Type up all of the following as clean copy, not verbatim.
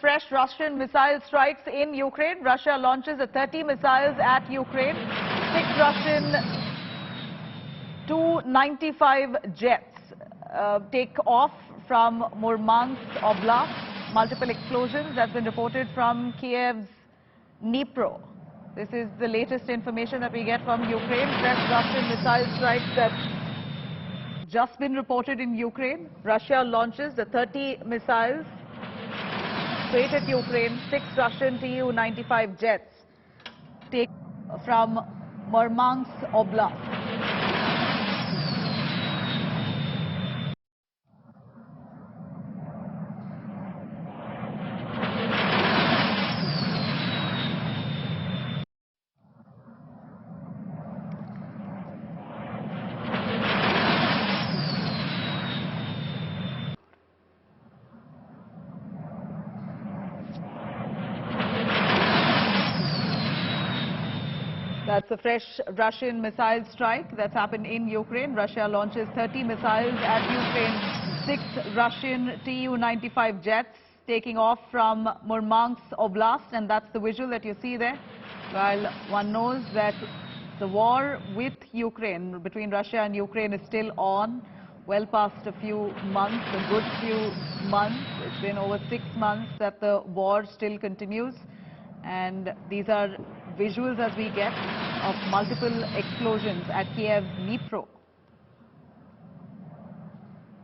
fresh Russian missile strikes in Ukraine. Russia launches 30 missiles at Ukraine. 6 Russian Tu-95 jets take off from Murmansk Oblast. Multiple explosions that's been reported from Kyiv's Dnipro. This is the latest information that we get from Ukraine. Fresh Russian missile strikes that just been reported in Ukraine. Russia launches 30 missiles straight at Ukraine. 6 Russian Tu-95 jets take from Murmansk Oblast. That's a fresh Russian missile strike that's happened in Ukraine. Russia launches 30 missiles at Ukraine. 6 Russian Tu-95 jets taking off from Murmansk Oblast, and that's the visual that you see there. While one knows that the war with Ukraine, between Russia and Ukraine, is still on, well past a few months, a good few months. It's been over 6 months that the war still continues. And these are visuals as we get of multiple explosions at Kyiv's Dnipro.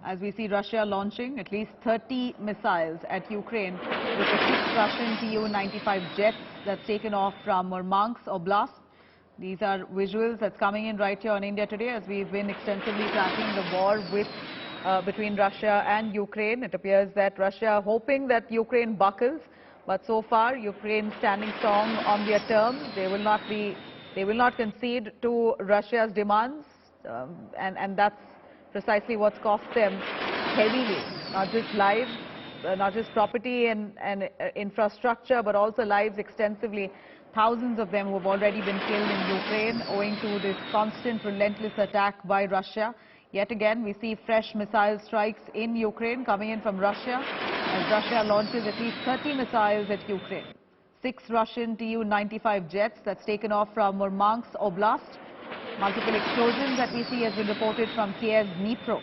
As we see Russia launching at least 30 missiles at Ukraine with the 6 Russian Tu-95 jets that's taken off from Murmansk Oblast. These are visuals that's coming in right here on India Today as we've been extensively tracking the war between Russia and Ukraine. It appears that Russia hoping that Ukraine buckles. But so far, Ukraine standing strong on their terms. They will not concede to Russia's demands, and that's precisely what's cost them heavily. Not just lives, not just property and infrastructure, but also lives extensively. Thousands of them who have already been killed in Ukraine owing to this constant, relentless attack by Russia. Yet again, we see fresh missile strikes in Ukraine coming in from Russia as Russia launches at least 30 missiles at Ukraine. 6 Russian Tu-95 jets that's taken off from Murmansk Oblast. Multiple explosions that we see has been reported from Kyiv's Dnipro.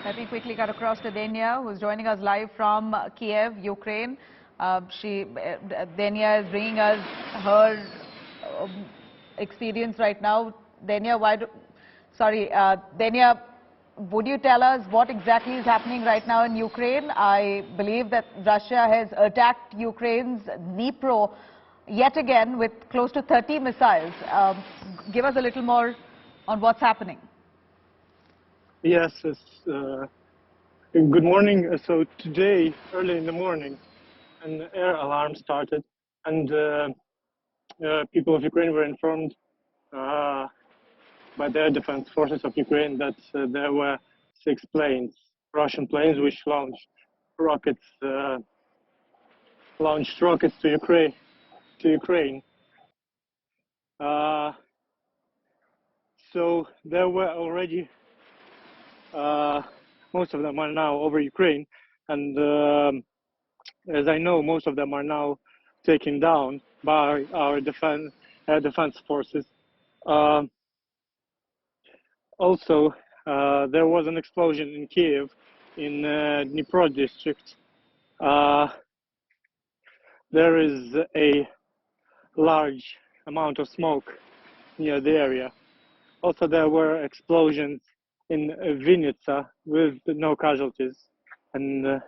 Let me quickly cut across to Denia, who's joining us live from Kyiv, Ukraine. Denia is bringing us her experience right now. Denia, Denia, would you tell us what exactly is happening right now in Ukraine? I believe that Russia has attacked Ukraine's Dnipro yet again with close to 30 missiles. Give us a little more on what's happening. Yes, good morning. So today, early in the morning, an air alarm started, and people of Ukraine were informed by the air defense forces of Ukraine that there were 6 planes, Russian planes, which launched rockets to Ukraine. So there were already. Most of them are now over Ukraine, and as I know, most of them are now taken down by our air defense forces. Also, there was an explosion in Kyiv, in Dnipro district. There is a large amount of smoke near the area. Also, there were explosions in Vinnytsia with no casualties, and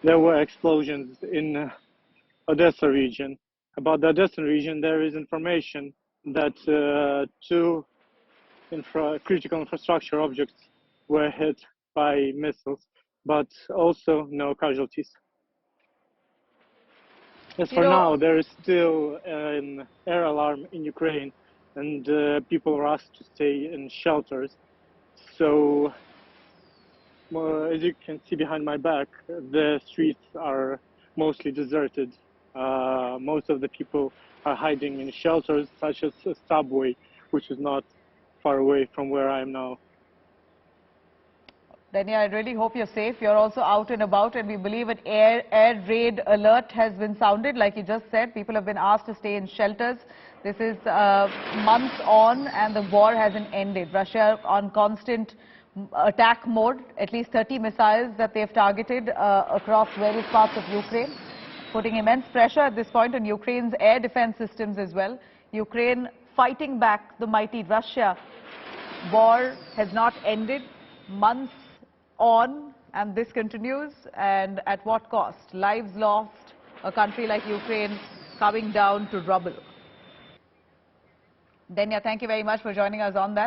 there were explosions in Odessa region. About the Odessa region, there is information that 2 critical infrastructure objects were hit by missiles, but also no casualties. As for now, there is still an air alarm in Ukraine and people are asked to stay in shelters. So, as you can see behind my back, the streets are mostly deserted. Most of the people are hiding in shelters, such as a subway, which is not far away from where I am now. Danya, I really hope you're safe. You're also out and about, and we believe an air raid alert has been sounded. Like you just said, people have been asked to stay in shelters. This is months on, and the war hasn't ended. Russia on constant attack mode. At least 30 missiles that they've targeted across various parts of Ukraine, putting immense pressure at this point on Ukraine's air defense systems as well. Ukraine fighting back the mighty Russia. War has not ended. Months on, and this continues, and at what cost? Lives lost, a country like Ukraine coming down to rubble. Danya, thank you very much for joining us on that.